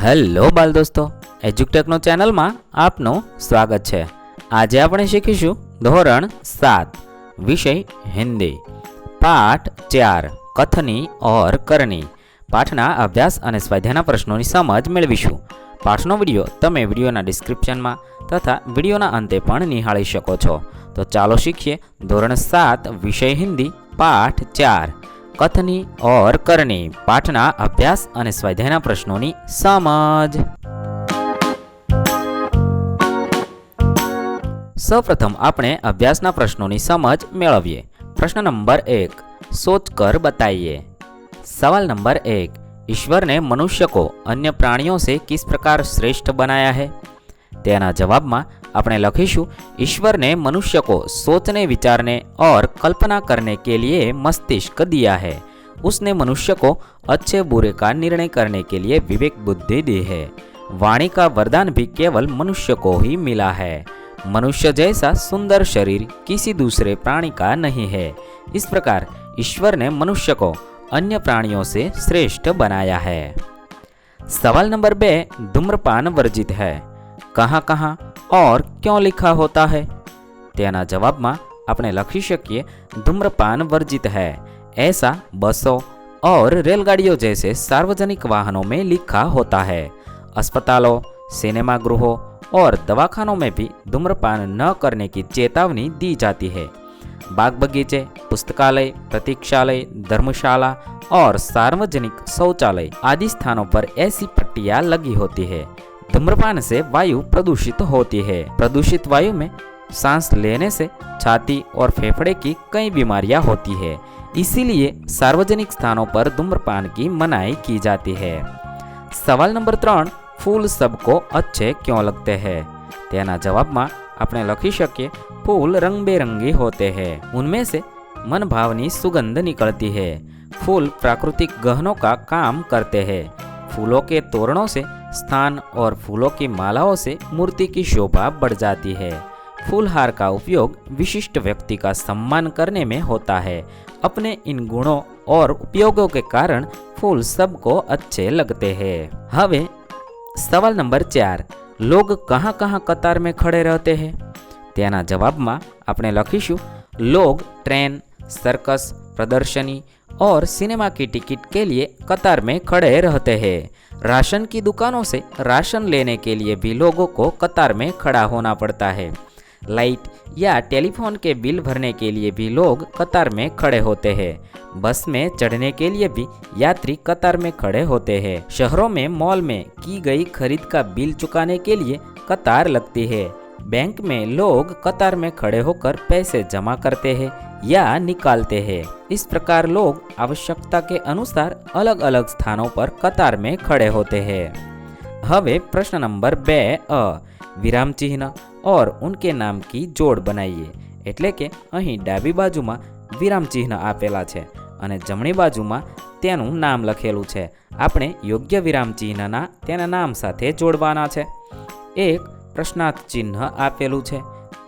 Hello બાલ દોસ્તો, એજ્યુટેકનો ચેનલમાં આપનું સ્વાગત છે। આજે આપણે શીખીશું ધોરણ 7 વિષય હિન્દી પાઠ 4 કથની और करनी। પાઠના અભ્યાસ અને સ્વાધ્યાયના પ્રશ્નોની સમજ મેળવીશું। પાઠનો વિડીયો તમે વિડીયોના ડિસ્ક્રિપ્શનમાં તથા વિડીયોના અંતે પણ નિહાળી શકો છો। તો ચાલો શીખીએ ધોરણ 7 વિષય હિન્દી પાઠ 4 कथनी और करनी। पाठना अभ्यास અને સ્વાધ્યાયના પ્રશ્નોની સમજ। સૌપ્રથમ આપણે અભ્યાસના પ્રશ્નોની સમજ મેળવીએ। प्रश्न नंबर 1, सोच कर बताइए। सवाल नंबर 1, ईश्वर ने मनुष्य को अन्य प्राणियों से किस प्रकार श्रेष्ठ बनाया है? तेना जवाब में આપણે લખીશું, ईश्वर ने मनुष्य को सोचने विचारने और कल्पना करने के लिए मस्तिष्क दिया है। उसने मनुष्य को अच्छे बुरे का निर्णय करने के लिए विवेक बुद्धि दी है। वाणी का वरदान भी केवल मनुष्य को ही मिला है। मनुष्य जैसा सुंदर शरीर किसी दूसरे प्राणी का नहीं है। इस प्रकार ईश्वर ने मनुष्य को अन्य प्राणियों से श्रेष्ठ बनाया है। सवाल नंबर 2, धूम्रपान वर्जित है, कहाँ कहाँ और क्यों लिखा होता है? तेना जवाब में આપણે લખી શકીએ, धूम्रपान वर्जित है ऐसा बसों और रेलगाड़ियों जैसे सार्वजनिक वाहनों में लिखा होता है। अस्पतालों, सिनेमा गृहों और दवाखानों में भी धूम्रपान न करने की चेतावनी दी जाती है। बाग बगीचे, पुस्तकालय, प्रतीक्षालय, धर्मशाला और सार्वजनिक शौचालय आदि स्थानों पर ऐसी पट्टियां लगी होती है। धूम्रपान से वायु प्रदूषित होती है। प्रदूषित वायु में सांस लेने से छाती और फेफड़े की कई बीमारियां होती है। इसीलिए सार्वजनिक स्थानों पर धूम्रपान की मनाही की जाती है। सवाल नंबर 3, फूल सबको अच्छे क्यों लगते हैं? तेना जवाब में આપણે લખી શકીએ, फूल रंग बेरंगी होते हैं, उनमें से मन भावनी सुगंध निकलती है। फूल प्राकृतिक गहनों का काम करते हैं। फूलों के तोरणों से स्थान और फूलों की मालाओं से मूर्ति की शोभा बढ़ जाती है। फूलहार का उपयोग विशिष्ट व्यक्ति का सम्मान करने में होता है। अपने इन गुणों और उपयोगों के कारण फूल सबको अच्छे लगते हैं। हवे सवाल नंबर 4, लोग कहाँ कहाँ कतार में खड़े रहते हैं? तेना जवाब में આપણે લખીશું, लोग ट्रेन, सर्कस, प्रदर्शनी और सिनेमा की टिकट के लिए कतार में खड़े रहते हैं। राशन की दुकानों से राशन लेने के लिए भी लोगों को कतार में खड़ा होना पड़ता है। लाइट या टेलीफोन के बिल भरने के लिए भी लोग कतार में खड़े होते हैं। बस में चढ़ने के लिए भी यात्री कतार में खड़े होते हैं। शहरों में मॉल में की गई खरीद का बिल चुकाने के लिए कतार लगती है। बैंक में लोग कतार में खड़े होकर पैसे जमा करते हैं या निकालते हैं। इस प्रकार लोग आवश्यकता के अनुसार अलग अलग स्थानों पर कतार में खड़े होते हैं। हवे प्रश्न नंबर 2, विराम चिन्ह और उनके नाम की जोड़ बनाइए। એટલે કે અહીં ડાબી બાજુમાં વિરામ ચિહ્ન આપેલા છે અને જમણી બાજુમાં તેનું નામ લખેલું છે। આપણે યોગ્ય વિરામ ચિહ્નના તેના નામ સાથે જોડવાના છે। એક પ્રશ્નાર્થ ચિહ્ન આપેલું છે,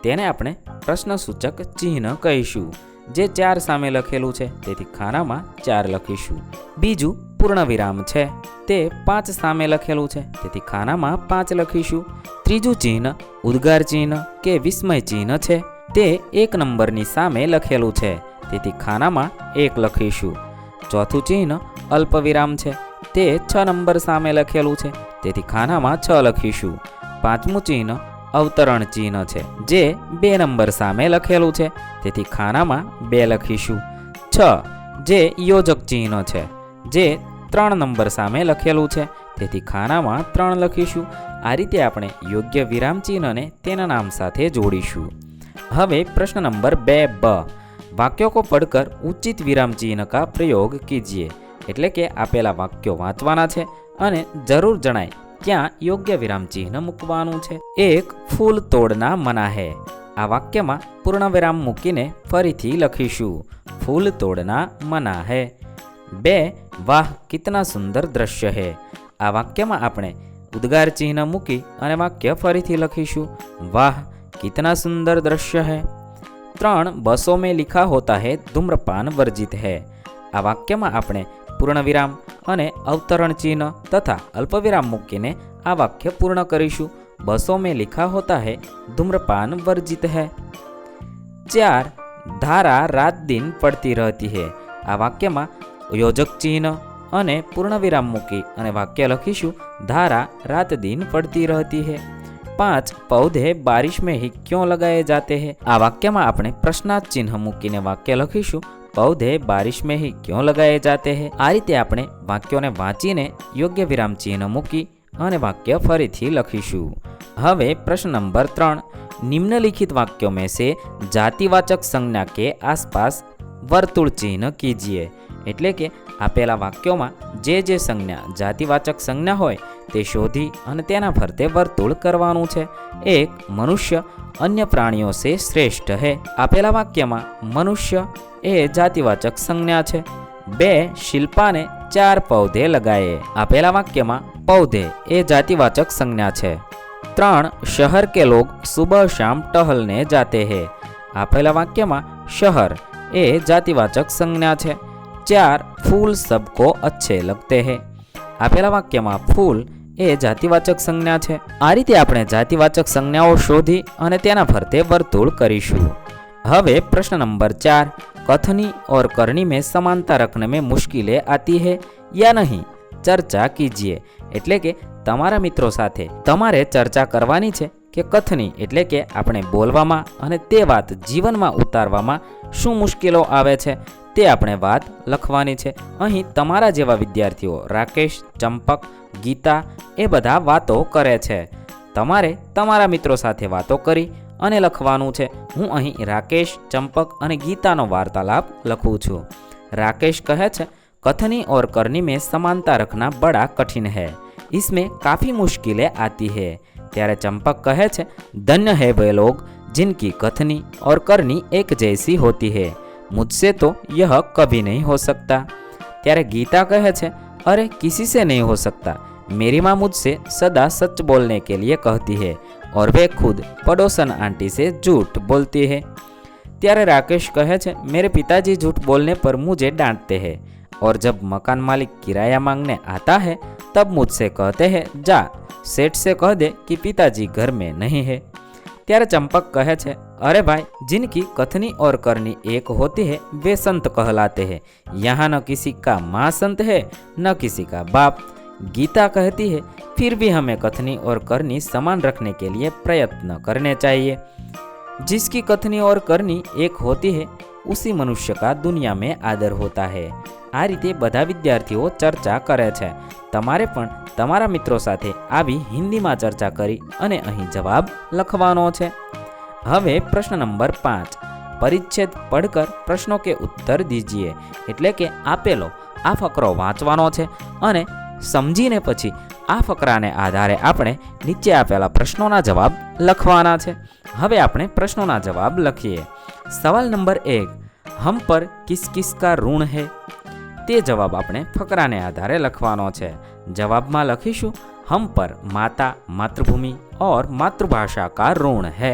તેને આપણે પ્રશ્નસૂચક ચિહ્ન કહીશું, જે 4 સામે લખેલું છે, તેથી ખાનામાં 4 લખીશું। બીજું પૂર્ણ વિરામ છે, તે 5 સામે લખેલું છે, તેથી ખાનામાં 5 લખીશું। ત્રીજું ચિહ્ન ઉદ્ગાર ચિહ્ન કે વિસ્મય ચિહ્ન છે, તે 1 નંબરની સામે લખેલું છે, તેથી ખાનામાં 1 લખીશું। ચોથું ચિહ્ન અલ્પ વિરામ છે, તે 6 નંબર સામે લખેલું છે, તેથી ખાનામાં 6 લખીશું। પાંચમું ચિહ્ન અવતરણ ચિહ્ન છે, જે 2 નંબર સામે લખેલું છે, તેથી ખાનામાં 2 લખીશું। 6 જે યોજક ચિહ્ન છે, જે 3 નંબર સામે લખેલું છે, તેથી ખાનામાં 3 લખીશું। આ રીતે આપણે યોગ્ય વિરામ ચિહ્નને તેના નામ સાથે જોડીશું। હવે પ્રશ્ન નંબર 2, વાક્યોं को पढ़कर उचित विराम चिन्ह का प्रयोग कीजिए। એટલે કે આપેલા વાક્યો વાંચવાના છે અને જરૂર જણાય ત્યાં યોગ્ય વિરામ ચિહ્ન મૂકવાનું છે। 1, ફૂલ તોડના મના હે। આ વાક્યમાં પૂર્ણ વિરામ મૂકીને ફરીથી લખીશું, ફૂલ તોડના મના હે। 2, વાહ કિતના સુંદર દ્રશ્ય હે। આ વાક્યમાં આપણે ઉદ્ગાર ચિહ્ન મૂકી અને વાક્ય ફરીથી લખીશું, વાહ कितना सुंदर दृश्य है। 3, बसों में लिखा होता है धूम्रपान वर्जित है। आ वाक्य में આપણે પૂર્ણ વિરામ અને અવતરણ ચિહ્ન તથા અલ્પવિરામ મૂકીને આ વાક્ય પૂર્ણ કરીશું। બસों में लिखा होता है धूम्रपान वर्जित है। 4 धारा रात दिन पड़ती रहती है। आ वाक्य में योजक चिन्ह અને પૂર્ણ વિરામ મૂકી અને વાક્ય લખીશું धारा रात दिन पड़ती रहती है। 5 पौधे बारिश में ही क्यों लगाए जाते हैं। आ वाक्य में આપણે પ્રશ્નાર્થ ચિહ્ન મૂકીને વાક્ય લખીશું पौधे बारिश में ही क्यों लगाए जाते हैं। आ रीते આપણે વાક્યોને વાંચીને યોગ્ય વિરામ ચિહ્ન મૂકી અને વાક્ય ફરીથી લખીશું। હવે પ્રશ્ન નંબર 3 निम्नलिखित वाक्यों में से जातिवाचक संज्ञा के आसपास वर्तुळ चिन्ह कीजिए। એટલે કે આપેલા વાક્યોમાં જે સંજ્ઞા જાતિવાચક સંજ્ઞા હોય તે શોધી અને તેના ફરતે વર્તુળ કરવાનું છે। 1 મનુષ્ય અન્ય પ્રાણીઓ સે શ્રેષ્ઠ है। આપેલા વાક્યમાં મનુષ્ય એ જાતિવાચક સંજ્ઞા છે। 2 શિલ્પા ने 4 पौधे लगाए। આપેલા વાક્યમાં पौधे એ જાતિવાચક સંજ્ઞા છે। 3 शहर के लोग सुबह शाम टहलने जाते हैं। આપેલા વાક્યમાં शहर એ જાતિવાચક સંજ્ઞા છે। 4 फूल सबको अच्छे लगते हैं। આપેલા વાક્યમાં ફૂલ એ જાતિવાચક સંજ્ઞા છે। આ રીતે આપણે જાતિવાચક સંજ્ઞાઓ શોધી અને તેના ફરતે વર્તુળ કરીશું। હવે પ્રશ્ન નંબર 4 कथनी और करनी में समानता रखने में मुश्किलें आती है या नहीं, चर्चा कीजिए। એટલે કે તમારા મિત્રો સાથે તમારે ચર્ચા કરવાની છે કે કથની એટલે કે આપણે બોલવામાં અને તે વાત જીવનમાં ઉતારવામાં શું મુશ્કેલો આવે છે તે આપણે વાત લખવાની છે। અહીં તમારા જેવા વિદ્યાર્થીઓ રાકેશ, ચંપક, ગીતા એ બધા વાતો કરે છે। તમારે તમારા મિત્રો સાથે વાતો કરી અને લખવાનું છે। હું અહીં રાકેશ, ચંપક અને ગીતાનો વાર્તાલાપ લખું છું। રાકેશ કહે છે कथनी और करनी में समानता रखना बड़ा कठिन है, इसमें काफ़ी मुश्किलें आती है। त्यारे चंपक कहे छे धन्य है वे लोग जिनकी कथनी और करनी एक जैसी होती है, मुझसे तो यह कभी नहीं हो सकता। त्यारे गीता कहे छे अरे किसी से नहीं हो सकता, मेरी माँ मुझसे सदा सच बोलने के लिए कहती है और वे खुद पड़ोसन आंटी से झूठ बोलती है। त्यारे राकेश कहे छे मेरे पिताजी झूठ बोलने पर मुझे डांटते हैं और जब मकान मालिक किराया मांगने आता है तब मुझसे कहते हैं जा सेठ से कह दे कि पिताजी घर में नहीं है। त्यारे चंपक कहे छे अरे भाई जिनकी कथनी और करनी एक होती है वे संत कहलाते हैं, यहाँ न किसी का माँ संत है न किसी का बाप। गीता कहती है फिर भी हमें कथनी और करनी समान रखने के लिए प्रयत्न करने चाहिए। जिसकी कथनी और करनी एक होती है उसी मनुष्य का दुनिया में आदर होता है। आ रीते बधा विद्यार्थीओ चर्चा करे छे। तमारे पण तमारा मित्रों साथे आवी हिंदी में चर्चा करी अने अहीं जवाब लखवानो छे। हवे प्रश्न नंबर 5 परिच्छेद पढ़कर प्रश्नों के उत्तर दीजिए। एटले के आपेलो आ फकरो वांचवानो छे अने समजीने पछी आ फकराने आधारे आपणे नीचे आपेला प्रश्नोना जवाब लखवाना छे। हवे आपणे प्रश्नोना जवाब लखीए। सवाल नंबर 1 हम पर किस किस का ऋण है, ते जवाब आपणे फकराने आधारे लखवानो छे। जवाबमां लखीशुं हम पर माता, मातृभूमि और मातृभाषा का ऋण है।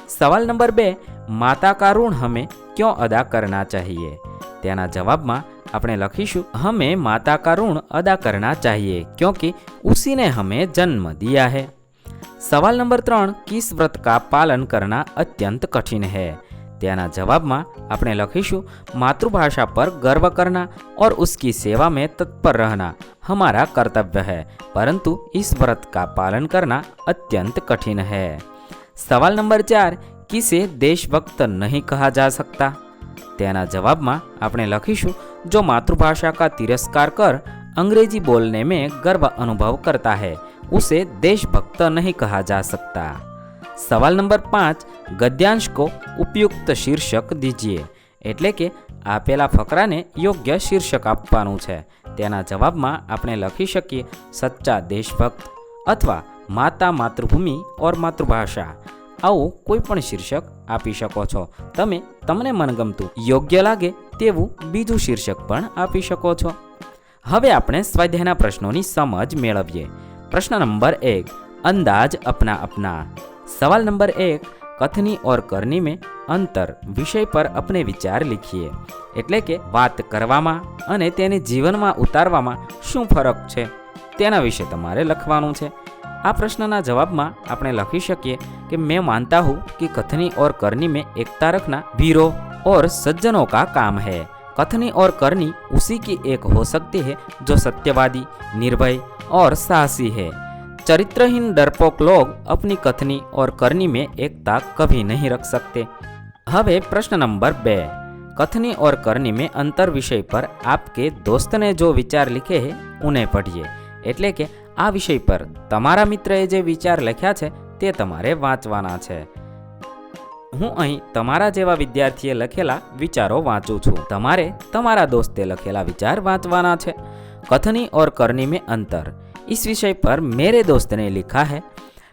सवाल नंबर 2 माता का ऋण हमें क्यों अदा करना चाहिए, तेना जवाबमां આપણે લખીશું हमें माता का ऋण अदा करना चाहिए क्योंकि उसी ने हमें जन्म दिया है। सवाल नंबर 3 किस व्रत का पालन करना अत्यंत कठिन है, તેના જવાબમાં આપણે લખીશું मातृभाषा पर गर्व करना और उसकी सेवा में तत्पर रहना हमारा कर्तव्य है, परंतु इस व्रत का पालन करना अत्यंत कठिन है। सवाल नंबर 4 किसे देशभक्त नहीं कहा जा सकता, તેના જવાબમાં આપણે લખીશું जो मातृभाषा का तिरस्कार कर अंग्रेजी बोलने में गर्व अनुभव करता है उसे देशभक्त नहीं कहा जा सकता। सवाल नंबर 5 गद्यांश को उपयुक्त शीर्षक दीजिए। एटले के आपेला फकराने योग्य शीर्षक आपवानुं छे। तेना जवाबमां आपणे लखी शकीए सच्चा देशभक्त अथवा माता, मातृभूमि और मातृभाषा। आवुं कोईपण शीर्षक आपी शको छो। तमे तमने मनगमतुं योग्य लागे तेवुं बीजुं शीर्षक पण आपी शको छो। हवे आपणे स्वाध्यायना प्रश्नोनी समज मेळवीए। प्रश्न नंबर 1 अंदाज अपना अपना। सवाल नंबर 1 कथनी और करनी में अंतर विषय पर अपने विचार लिखिए। એટલે કે વાત કરવામાં અને તેને જીવનમાં ઉતારવામાં શું ફરક છે તેના વિશે તમારે લખવાનું છે। આ પ્રશ્નના જવાબમાં આપણે લખી શકીએ कि मैं मानता हूँ कि कथनी और करनी में एकता रखना वीरों और सज्जनों का काम है। कथनी और करनी उसी की एक हो सकती है जो सत्यवादी, निर्भय और साहसी है। चरित्रहीन डरपोक लोग अपनी कथनी और करनी में एकता कभी नहीं रख सकते। હવે પ્રશ્ન નંબર 2, कथनी और करनी में अंतर विषय पर आपके दोस्त ने जो विचार लिखे हैं उन्हें पढ़िए। એટલે કે આ વિષય પર તમારા મિત્રએ જે વિચાર લખ્યા છે તે તમારે વાંચવાના છે। હું અહીં તમારા જેવા વિદ્યાર્થીએ લખેલા વિચારો વાંચું છું, તમારે તમારા દોસ્તે લખેલા વિચાર વાંચવાના છે। कथनी और करनी में अंतर, इस विषय पर मेरे दोस्त ने लिखा है,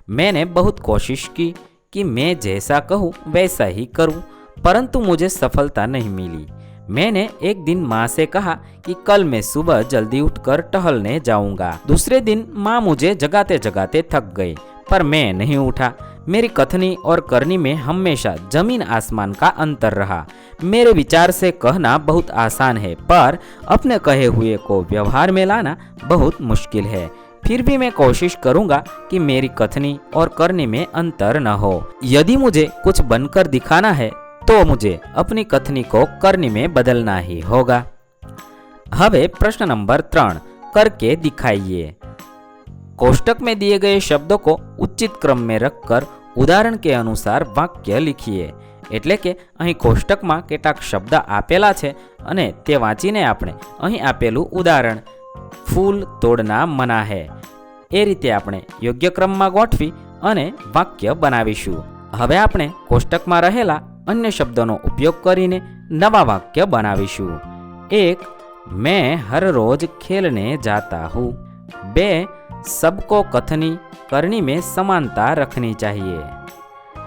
मैंने बहुत कोशिश की कि मैं जैसा कहूँ वैसा ही करूँ, परंतु मुझे सफलता नहीं मिली। मैंने एक दिन माँ से कहा कि कल मैं सुबह जल्दी उठकर टहलने जाऊंगा। दूसरे दिन माँ मुझे जगाते जगाते थक गई, पर मैं नहीं उठा। मेरी कथनी और करनी में हमेशा जमीन आसमान का अंतर रहा। मेरे विचार से कहना बहुत आसान है, पर अपने कहे हुए को व्यवहार में लाना बहुत मुश्किल है। फिर भी मैं कोशिश करूंगा कि मेरी कथनी और करनी में अंतर न हो। यदि मुझे कुछ बनकर दिखाना है तो मुझे अपनी कथनी को करनी में बदलना ही होगा। હવે प्रश्न नंबर 3, करके दिखाइए। कोष्टक में दिए गए शब्दों को उचित क्रम में रखकर उदाहरण के अनुसार वाक्य लिखिए। એટલે કે અહીં કોષ્ટકમાં કેટલાક શબ્દ આપેલા છે અને તે વાંચીને આપણે અહીં આપેલું ઉદાહરણ ફૂલ તોડના મના હે એ રીતે આપણે યોગ્ય ક્રમમાં ગોઠવી અને વાક્ય બનાવીશું। હવે આપણે કોષ્ટકમાં રહેલા अन्य शब्दों उपयोग करीने नवा वाक्य बनावीशु। 1, मैं हर रोज खेलने जाता हूँ। 2, सबको कथनी करनी में समानता रखनी चाहिए।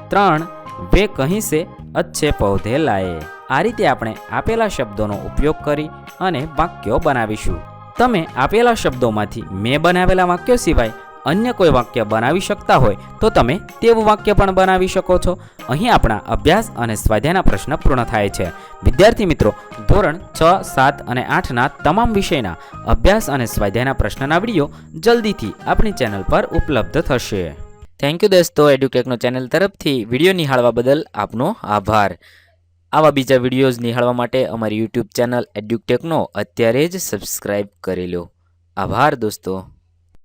3, वे कहीं से अच्छे पौधे लाए। आ रीते आपणे आपेला शब्दों उपयोग करी अने वाक्यो बनावीशु। तमे आपेला शब्दोमांथी मैं बनावेला वाक्यो सिवाय अन्य कोई वाक्य बनावी शकता होय तो तमे तेवुं वाक्य पण बनावी शको छो। અહીં આપણા અભ્યાસ અને સ્વાધ્યાયના પ્રશ્ન પૂર્ણ થાય છે। વિદ્યાર્થી મિત્રો, ધોરણ 6, 7 અને 8ના તમામ વિષયના અભ્યાસ અને સ્વાધ્યાયના પ્રશ્નના વિડીયો જલ્દીથી આપણી ચેનલ પર ઉપલબ્ધ થશે। થેન્ક યુ દોસ્તો, એડ્યુટેકનો ચેનલ તરફથી વિડીયો નિહાળવા બદલ આપનો આભાર। આવા બીજા વિડીયોઝ નિહાળવા માટે અમારી યુટ્યુબ ચેનલ એડ્યુટેકનો અત્યારે જ સબસ્ક્રાઇબ કરી લો। આભાર દોસ્તો।